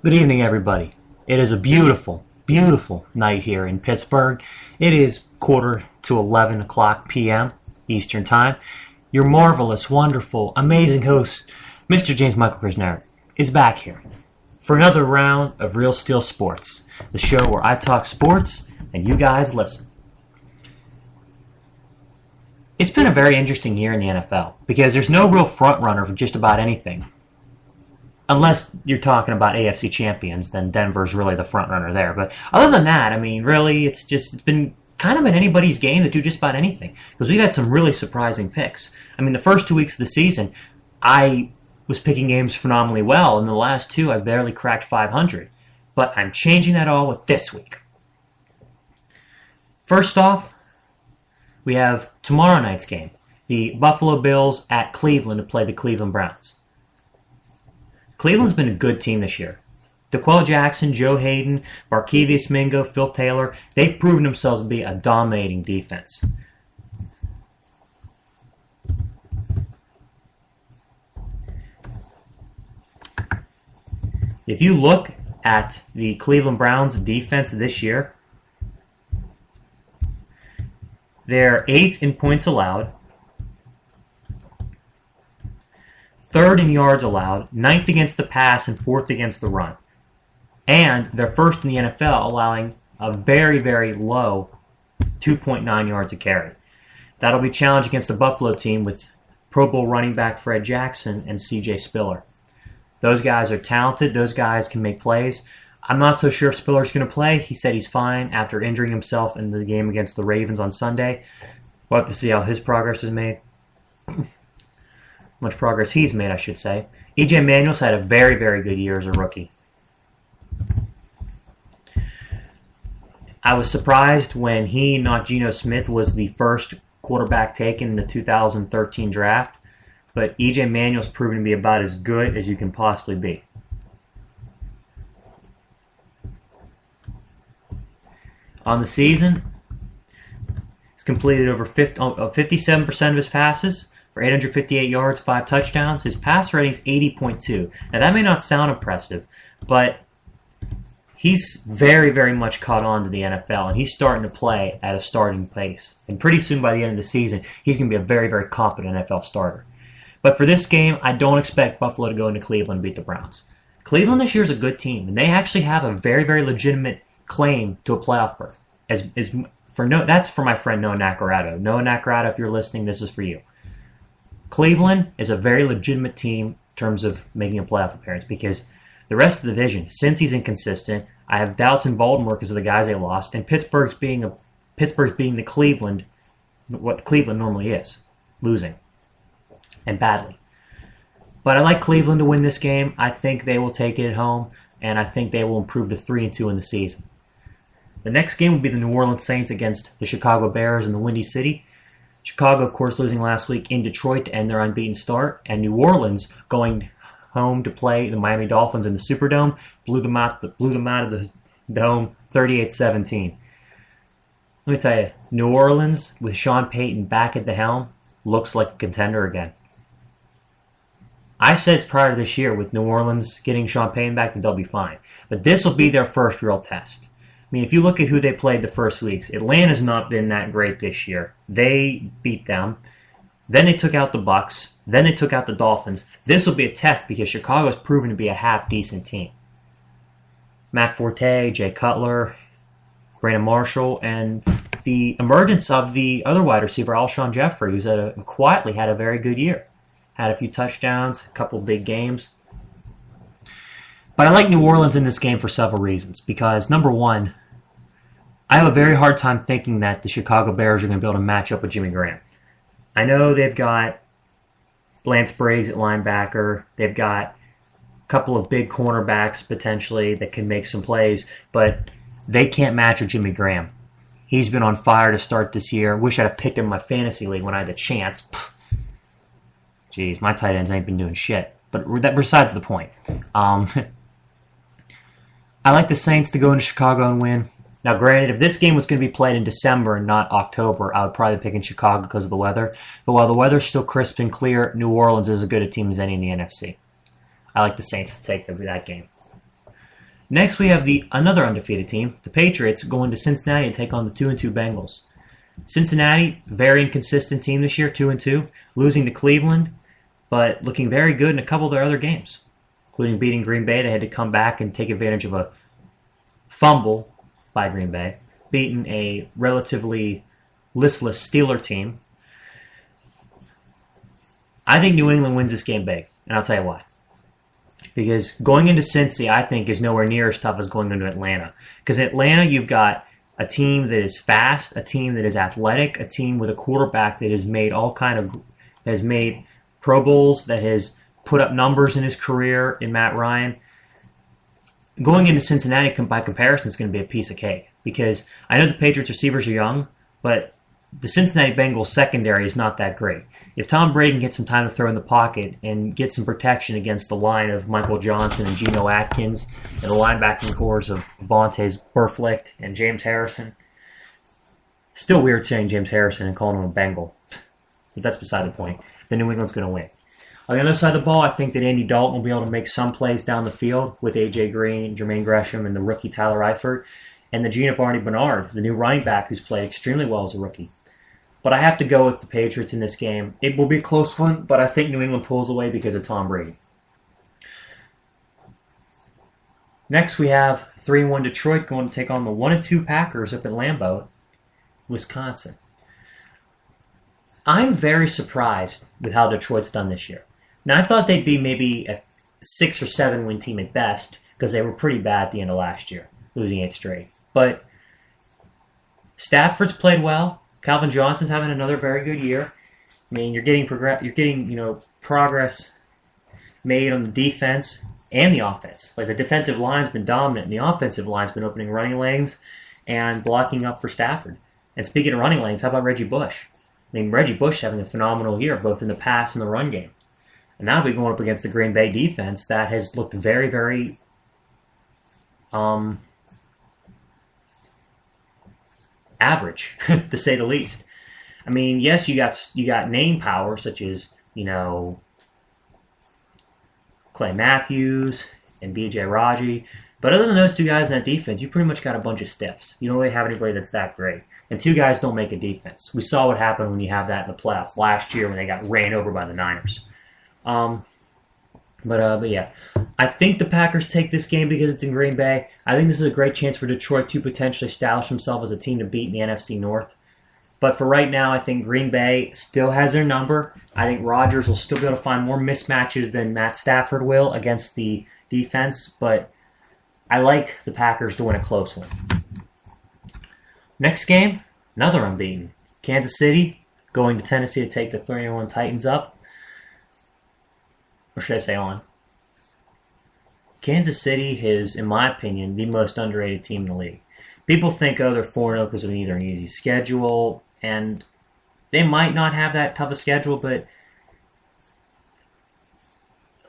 Good evening, everybody. It is a beautiful, beautiful night here in Pittsburgh. It is quarter to 11 o'clock p.m. Eastern Time. Your marvelous, wonderful, amazing host, Mr. James Michael Krishnerick, is back here for another round of Real Steel Sports, the show where I talk sports and you guys listen. It's been a very interesting year in the NFL because there's no real front runner for just about anything. Unless you're talking about AFC champions, then Denver's really the front runner there. But other than that, I mean, really, it's been kind of an anybody's game to do just about anything. Because we've had some really surprising picks. I mean, the first 2 weeks of the season, I was picking games phenomenally well. And the last two, I barely cracked 500. But I'm changing that all with this week. First off, we have tomorrow night's game. The Buffalo Bills at Cleveland to play the Cleveland Browns. Cleveland's been a good team this year. D'Qwell Jackson, Joe Hayden, Barkevious Mingo, Phil Taylor, they've proven themselves to be a dominating defense. If you look at the Cleveland Browns defense this year, they're 8th in points allowed, 3rd in yards allowed, 9th against the pass, and 4th against the run. And they're 1st in the NFL, allowing a very, very low 2.9 yards a carry. That'll be challenged against the Buffalo team with Pro Bowl running back Fred Jackson and C.J. Spiller. Those guys are talented. Those guys can make plays. I'm not so sure if Spiller's going to play. He said he's fine after injuring himself in the game against the Ravens on Sunday. We'll have to see how his progress is made. Much progress he's made, I should say. E.J. Manuel's had a very, very good year as a rookie. I was surprised when he, not Geno Smith, was the first quarterback taken in the 2013 draft, but E.J. Manuel's proven to be about as good as you can possibly be. On the season, he's completed over 57% of his passes, for 858 yards, 5 touchdowns. His pass rating's 80.2. Now, that may not sound impressive, but he's very, very much caught on to the NFL, and he's starting to play at a starting pace. And pretty soon, by the end of the season, he's going to be a very, very competent NFL starter. But for this game, I don't expect Buffalo to go into Cleveland and beat the Browns. Cleveland this year is a good team, and they actually have a very, very legitimate claim to a playoff berth. That's for my friend Noah Nacarado. Noah Nacarado, if you're listening, this is for you. Cleveland is a very legitimate team in terms of making a playoff appearance because the rest of the division, since he's inconsistent, I have doubts in Baltimore because of the guys they lost, and Pittsburgh's being the Cleveland, what Cleveland normally is, losing, and badly. But I like Cleveland to win this game. I think they will take it at home, and I think they will improve to 3-2 in the season. The next game will be the New Orleans Saints against the Chicago Bears in the Windy City. Chicago, of course, losing last week in Detroit to end their unbeaten start, and New Orleans going home to play the Miami Dolphins in the Superdome, blew them out of the dome 38-17. Let me tell you, New Orleans, with Sean Payton back at the helm, looks like a contender again. I said prior to this year, with New Orleans getting Sean Payton back, that they'll be fine. But this will be their first real test. I mean, if you look at who they played the first weeks, Atlanta's not been that great this year. They beat them. Then they took out the Bucks. Then they took out the Dolphins. This will be a test because Chicago's proven to be a half-decent team. Matt Forte, Jay Cutler, Brandon Marshall, and the emergence of the other wide receiver, Alshon Jeffrey, who's quietly had a very good year. Had a few touchdowns, a couple big games. But I like New Orleans in this game for several reasons. Because, number one, I have a very hard time thinking that the Chicago Bears are going to be able to match up with Jimmy Graham. I know they've got Lance Briggs at linebacker. They've got a couple of big cornerbacks, potentially, that can make some plays. But they can't match with Jimmy Graham. He's been on fire to start this year. Wish I'd have picked him in my fantasy league when I had the chance. Jeez, my tight ends ain't been doing shit. But that besides the point. I like the Saints to go into Chicago and win. Now, granted, if this game was going to be played in December and not October, I would probably pick in Chicago because of the weather. But while the weather's still crisp and clear, New Orleans is as good a team as any in the NFC. I like the Saints to take that game. Next, we have another undefeated team, the Patriots, going to Cincinnati to take on the 2-2 Bengals. Cincinnati, very inconsistent team this year, 2-2, losing to Cleveland, but looking very good in a couple of their other games, including beating Green Bay. They had to come back and take advantage of a fumble by Green Bay, beating a relatively listless Steeler team. I think New England wins this game big, and I'll tell you why. Because going into Cincy, I think, is nowhere near as tough as going into Atlanta. Because in Atlanta, you've got a team that is fast, a team that is athletic, a team with a quarterback that has made Pro Bowls, that has put up numbers in his career in Matt Ryan. Going into Cincinnati, by comparison, is going to be a piece of cake. Because I know the Patriots receivers are young, but the Cincinnati Bengals secondary is not that great. If Tom Brady can get some time to throw in the pocket and get some protection against the line of Michael Johnson and Geno Atkins and the linebacking cores of Vontaze Burfict and James Harrison. Still weird saying James Harrison and calling him a Bengal. But that's beside the point. Then New England's going to win. On the other side of the ball, I think that Andy Dalton will be able to make some plays down the field with A.J. Green, Jermaine Gresham, and the rookie Tyler Eifert, and the Giovanni Bernard, the new running back who's played extremely well as a rookie. But I have to go with the Patriots in this game. It will be a close one, but I think New England pulls away because of Tom Brady. Next, we have 3-1 Detroit going to take on the 1-2 Packers up at Lambeau, Wisconsin. I'm very surprised with how Detroit's done this year. Now, I thought they'd be maybe a 6 or 7 win team at best because they were pretty bad at the end of last year, losing 8 straight. But Stafford's played well. Calvin Johnson's having another very good year. I mean, you're getting progress made on the defense and the offense. Like, the defensive line's been dominant, and the offensive line's been opening running lanes and blocking up for Stafford. And speaking of running lanes, how about Reggie Bush? I mean, Reggie Bush having a phenomenal year, both in the pass and the run game. And now we're going up against the Green Bay defense that has looked very, very average, to say the least. I mean, yes, you got name power, such as, Clay Matthews and B.J. Raji. But other than those two guys in that defense, you pretty much got a bunch of stiffs. You don't really have anybody that's that great. And two guys don't make a defense. We saw what happened when you have that in the playoffs last year when they got ran over by the Niners. But yeah, I think the Packers take this game because it's in Green Bay. I think this is a great chance for Detroit to potentially establish themselves as a team to beat in the NFC North. But for right now, I think Green Bay still has their number. I think Rodgers will still be able to find more mismatches than Matt Stafford will against the defense. But I like the Packers to win a close one. Next game, another unbeaten. Kansas City going to Tennessee to take the 3-1 Titans up. Or should I say on? Kansas City is, in my opinion, the most underrated team in the league. People think, they're 4-0 because of either an easy schedule, and they might not have that tough a schedule, but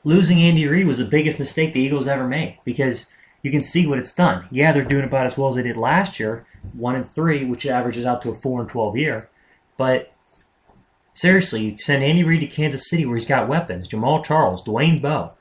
losing Andy Reid was the biggest mistake the Eagles ever made, because you can see what it's done. Yeah, they're doing about as well as they did last year, 1-3, which averages out to a 4-12 year, but seriously, you send Andy Reid to Kansas City where he's got weapons. Jamal Charles, Dwayne Bowe.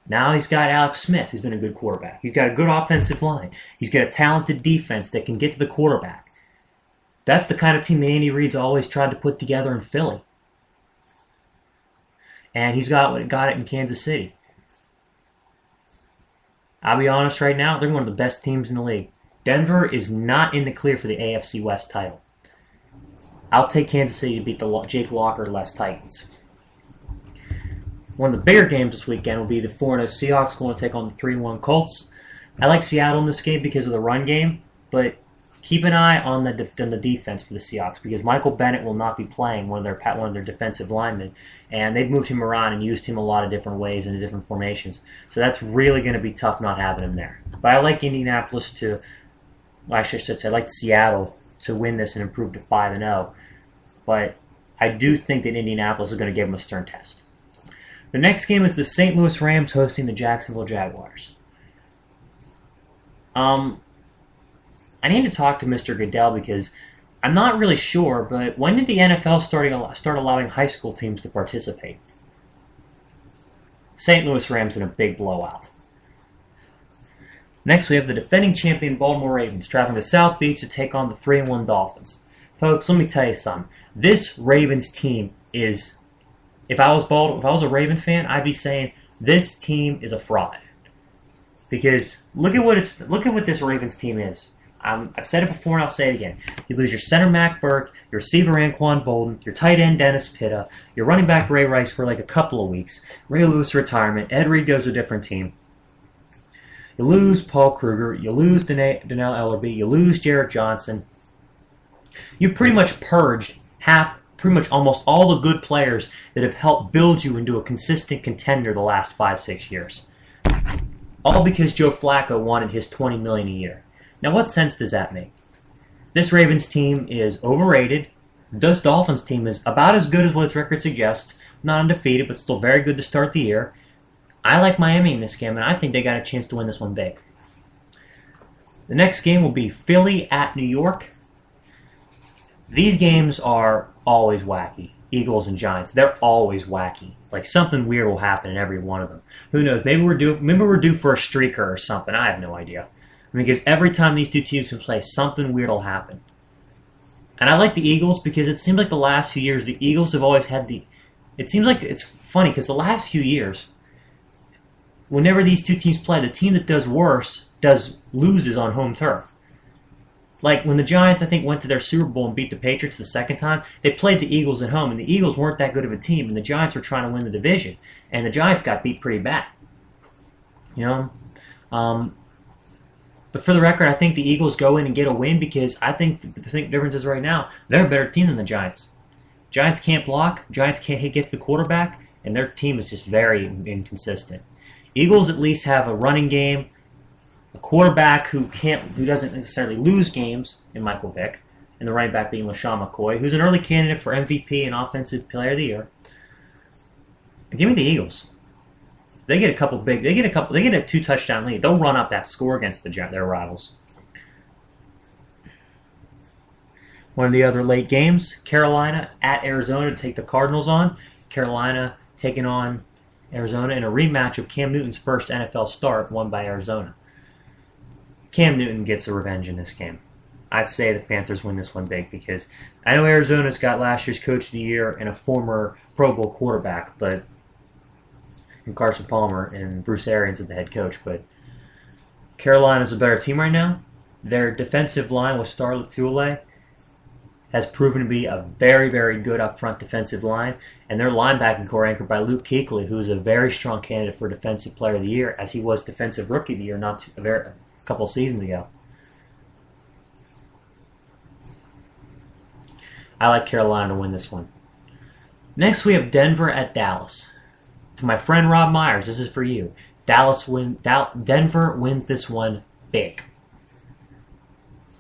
Now he's got Alex Smith, who's been a good quarterback. He's got a good offensive line. He's got a talented defense that can get to the quarterback. That's the kind of team that Andy Reid's always tried to put together in Philly. And he's got it in Kansas City. I'll be honest right now, they're one of the best teams in the league. Denver is not in the clear for the AFC West title. I'll take Kansas City to beat the Jake Locker-less Titans. One of the bigger games this weekend will be the 4-0 Seahawks going to take on the 3-1 Colts. I like Seattle in this game because of the run game, but keep an eye on the defense for the Seahawks because Michael Bennett will not be playing one of their defensive linemen, and they've moved him around and used him a lot of different ways in different formations. So that's really going to be tough not having him there. But I like Indianapolis to, well, I should say, I like Seattle to win this and improve to 5-0. But I do think that Indianapolis is going to give them a stern test. The next game is the St. Louis Rams hosting the Jacksonville Jaguars. I need to talk to Mr. Goodell because I'm not really sure, but when did the NFL start allowing high school teams to participate? St. Louis Rams in a big blowout. Next, we have the defending champion Baltimore Ravens traveling to South Beach to take on the 3-1 Dolphins. Folks, let me tell you something. This Ravens team is, if I was a Raven fan, I'd be saying this team is a fraud. Because look at what this Ravens team is. I've said it before and I'll say it again. You lose your center Mac Burke, your receiver Anquan Bolden, your tight end Dennis Pitta, your running back Ray Rice for like a couple of weeks, Ray Lewis retirement, Ed Reed goes to a different team. You lose Paul Kruger, you lose Donnell Ellerbe, you lose Jarrett Johnson. You've pretty much purged pretty much almost all the good players that have helped build you into a consistent contender the last 5-6 years. All because Joe Flacco wanted his $20 million a year. Now, what sense does that make? This Ravens team is overrated. This Dolphins team is about as good as what its record suggests. Not undefeated, but still very good to start the year. I like Miami in this game, and I think they got a chance to win this one big. The next game will be Philly at New York. These games are always wacky. Eagles and Giants, they're always wacky. Like something weird will happen in every one of them. Who knows? Maybe we're due for a streaker or something. I have no idea. Because every time these two teams can play, something weird will happen. And I like the Eagles because it seems like the last few years, the Eagles have always had it seems like it's funny because the last few years, whenever these two teams play, the team that does worse loses on home turf. Like when the Giants, I think, went to their Super Bowl and beat the Patriots the second time, they played the Eagles at home, and the Eagles weren't that good of a team, and the Giants were trying to win the division, and the Giants got beat pretty bad. But for the record, I think the Eagles go in and get a win because I think the difference is right now, they're a better team than the Giants. Giants can't block, Giants can't get the quarterback, and their team is just very inconsistent. Eagles at least have a running game, a quarterback who doesn't necessarily lose games in Michael Vick, and the running back being LaShawn McCoy, who's an early candidate for MVP and Offensive Player of the Year. Give me the Eagles. They get a 2-touchdown lead. They'll run up that score against their rivals. One of the other late games, Carolina at Arizona to take the Cardinals on. Carolina taking on Arizona in a rematch of Cam Newton's first NFL start, won by Arizona. Cam Newton gets a revenge in this game. I'd say the Panthers win this one big because I know Arizona's got last year's Coach of the Year and a former Pro Bowl quarterback, and Carson Palmer and Bruce Arians as the head coach, but Carolina's a better team right now. Their defensive line with Star Lotulelei has proven to be a very, very good up-front defensive line, and their linebacking core anchored by Luke Kuechly, who is a very strong candidate for Defensive Player of the Year, as he was Defensive Rookie of the Year a couple seasons ago. I like Carolina to win this one. Next, we have Denver at Dallas. To my friend Rob Myers, this is for you. Denver wins this one big.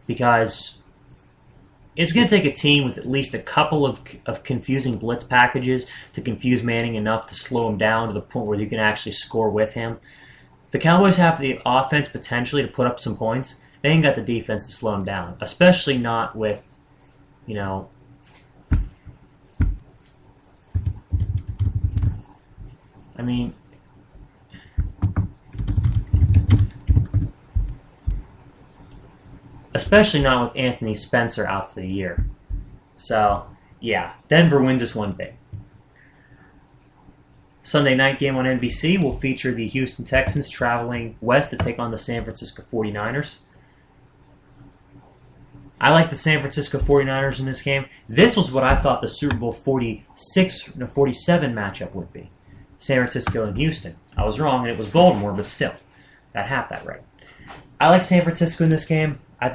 Because it's going to take a team with at least a couple of confusing blitz packages to confuse Manning enough to slow him down to the point where you can actually score with him. The Cowboys have the offense potentially to put up some points. They ain't got the defense to slow him down. Especially not with, especially not with Anthony Spencer out for the year. So, yeah, Denver wins this one big. Sunday night game on NBC will feature the Houston Texans traveling west to take on the San Francisco 49ers. I like the San Francisco 49ers in this game. This was what I thought the Super Bowl 47 matchup would be. San Francisco and Houston. I was wrong, and it was Baltimore, but still, got half that right. I like San Francisco in this game. I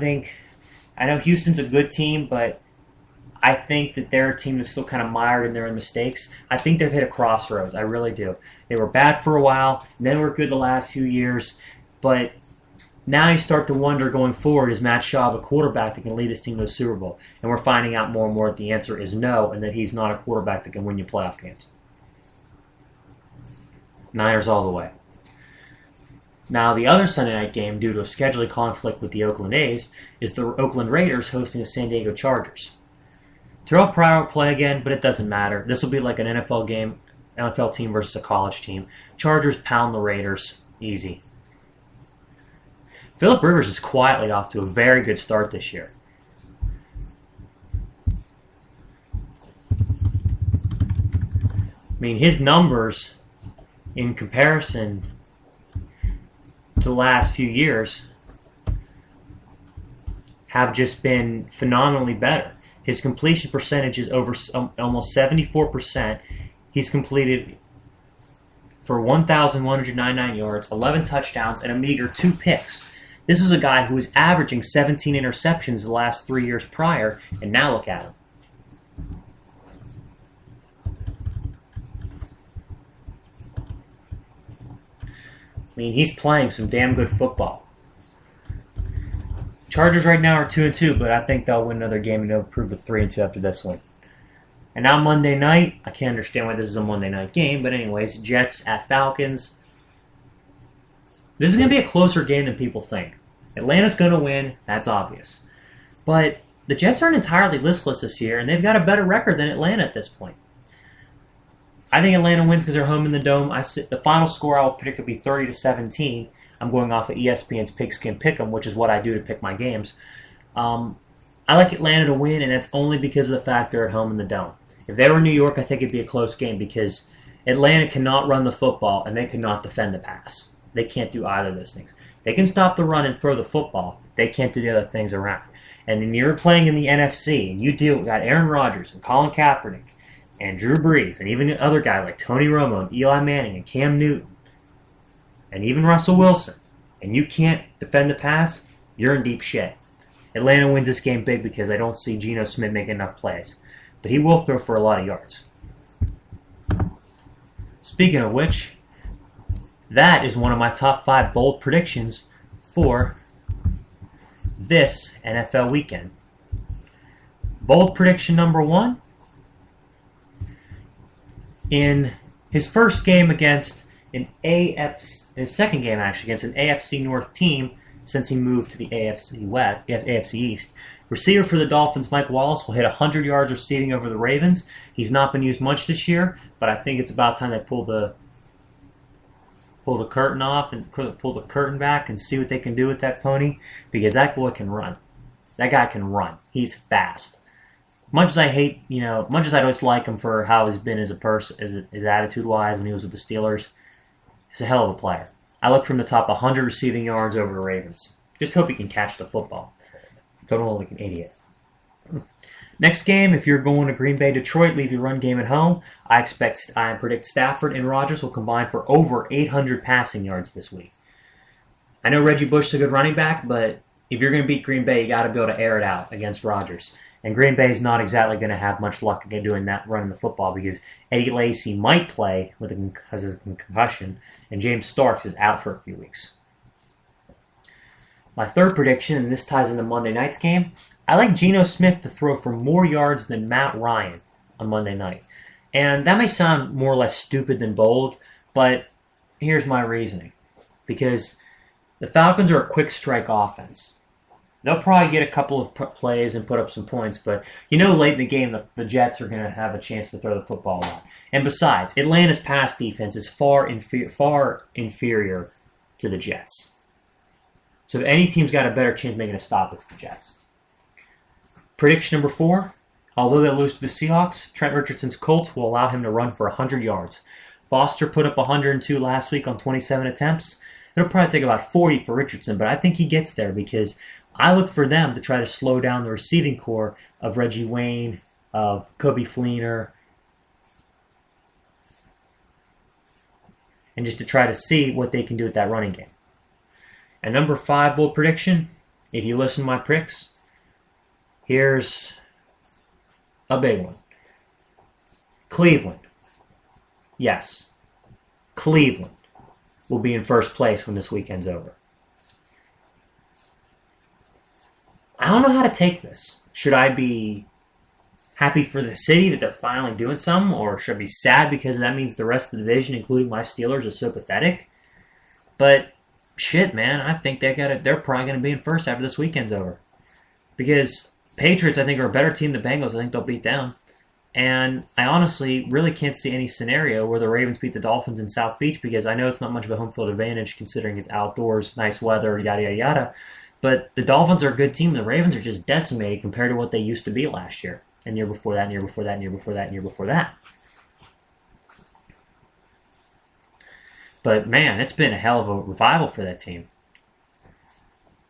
know Houston's a good team, but I think that they're a team that's still kind of mired in their own mistakes. I think they've hit a crossroads. I really do. They were bad for a while, and then were good the last few years, but now you start to wonder going forward, is Matt Schaub a quarterback that can lead his team to a Super Bowl? And we're finding out more and more that the answer is no, and that he's not a quarterback that can win you playoff games. Niners all the way. Now, the other Sunday night game, due to a scheduling conflict with the Oakland A's, is the Oakland Raiders hosting the San Diego Chargers. Terrell Pryor will play again, but it doesn't matter. This will be like an NFL game. NFL team versus a college team. Chargers pound the Raiders. Easy. Phillip Rivers is quietly off to a very good start this year. I mean, his numbers in comparison to the last few years have just been phenomenally better. His completion percentage is over almost 74%. He's completed for 1,199 yards, 11 touchdowns, and a meager 2 picks. This is a guy who was averaging 17 interceptions the last 3 years prior, and now look at him. I mean, he's playing some damn good football. Chargers right now are 2-2, but I think they'll win another game and they'll improve to 3-2 after this one. And now Monday night, I can't understand why this is a Monday night game, but anyways, Jets at Falcons. This is going to be a closer game than people think. Atlanta's going to win, that's obvious. But the Jets aren't entirely listless this year, and they've got a better record than Atlanta at this point. I think Atlanta wins because they're home in the Dome. The final score I will predict will be 30-17. I'm going off of ESPN's Pigskin Pick'em, which is what I do to pick my games. I like Atlanta to win, and that's only because of the fact they're at home in the Dome. If they were New York, I think it'd be a close game because Atlanta cannot run the football and they cannot defend the pass. They can't do either of those things. They can stop the run and throw the football. They can't do the other things around. And then you're playing in the NFC, and you got Aaron Rodgers and Colin Kaepernick and Drew Brees and even other guys like Tony Romo and Eli Manning and Cam Newton and even Russell Wilson, and you can't defend the pass, you're in deep shit. Atlanta wins this game big because I don't see Geno Smith making enough plays. But he will throw for a lot of yards. Speaking of which, that is one of my top 5 bold predictions for this NFL weekend. Bold prediction number 1. In his first game against his second game actually against an AFC North team since he moved to the AFC East, receiver for the Dolphins, Mike Wallace, will hit 100 yards receiving over the Ravens. He's not been used much this year, but I think it's about time they pull the curtain off and pull the curtain back and see what they can do with that pony, because that boy can run. That guy can run. He's fast. Much as I hate, much as I always like him for how he's been as a person, his attitude-wise when he was with the Steelers, he's a hell of a player. I look for him to top 100 receiving yards over the Ravens. Just hope he can catch the football. Don't look like an idiot. Next game, if you're going to Green Bay, Detroit, leave your run game at home. I predict Stafford and Rodgers will combine for over 800 passing yards this week. I know Reggie Bush is a good running back, but if you're going to beat Green Bay, you got to be able to air it out against Rodgers. And Green Bay is not exactly going to have much luck again doing that, running the football, because Eddie Lacy might play because of a concussion, and James Starks is out for a few weeks. My third prediction, and this ties into Monday night's game, I like Geno Smith to throw for more yards than Matt Ryan on Monday night. And that may sound more or less stupid than bold, but here's my reasoning. Because the Falcons are a quick strike offense. They'll probably get a couple of plays and put up some points, but late in the game, the Jets are going to have a chance to throw the football a lot. And besides, Atlanta's pass defense is far inferior to the Jets. So if any team's got a better chance of making a stop, it's the Jets. Prediction number 4, although they lose to the Seahawks, Trent Richardson's Colts will allow him to run for 100 yards. Foster put up 102 last week on 27 attempts. It'll probably take about 40 for Richardson, but I think he gets there because I look for them to try to slow down the receiving core of Reggie Wayne, of Kobe Fleener, and just to try to see what they can do with that running game. And number 5 bold prediction, if you listen to my picks, here's a big one. Cleveland. Yes, Cleveland will be in first place when this weekend's over. I don't know how to take this. Should I be happy for the city that they're finally doing something, or should I be sad because that means the rest of the division, including my Steelers, are so pathetic? But shit, man, I think they're probably going to be in first after this weekend's over. Because Patriots, I think, are a better team than Bengals. I think they'll beat them. And I honestly really can't see any scenario where the Ravens beat the Dolphins in South Beach, because I know it's not much of a home field advantage considering it's outdoors, nice weather, yada, yada, yada. But the Dolphins are a good team, and the Ravens are just decimated compared to what they used to be last year, and year before that, and year before that, and year before that, and year before that. But man, it's been a hell of a revival for that team.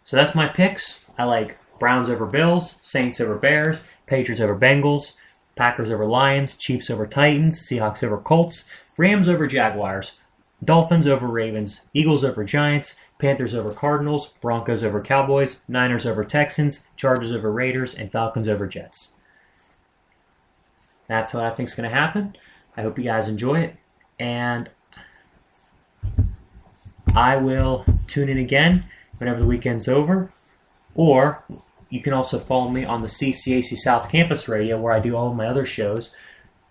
So that's my picks. I like Browns over Bills, Saints over Bears, Patriots over Bengals, Packers over Lions, Chiefs over Titans, Seahawks over Colts, Rams over Jaguars, Dolphins over Ravens, Eagles over Giants, Panthers over Cardinals, Broncos over Cowboys, Niners over Texans, Chargers over Raiders, and Falcons over Jets. That's what I think is going to happen. I hope you guys enjoy it, and I will tune in again whenever the weekend's over, or you can also follow me on the CCAC South Campus Radio, where I do all of my other shows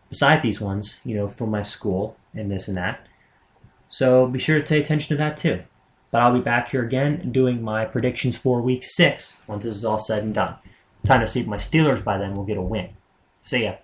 besides these ones, from my school and this and that. So be sure to pay attention to that too. But I'll be back here again doing my predictions for Week 6 once this is all said and done. Time to see if my Steelers by then will get a win. See ya.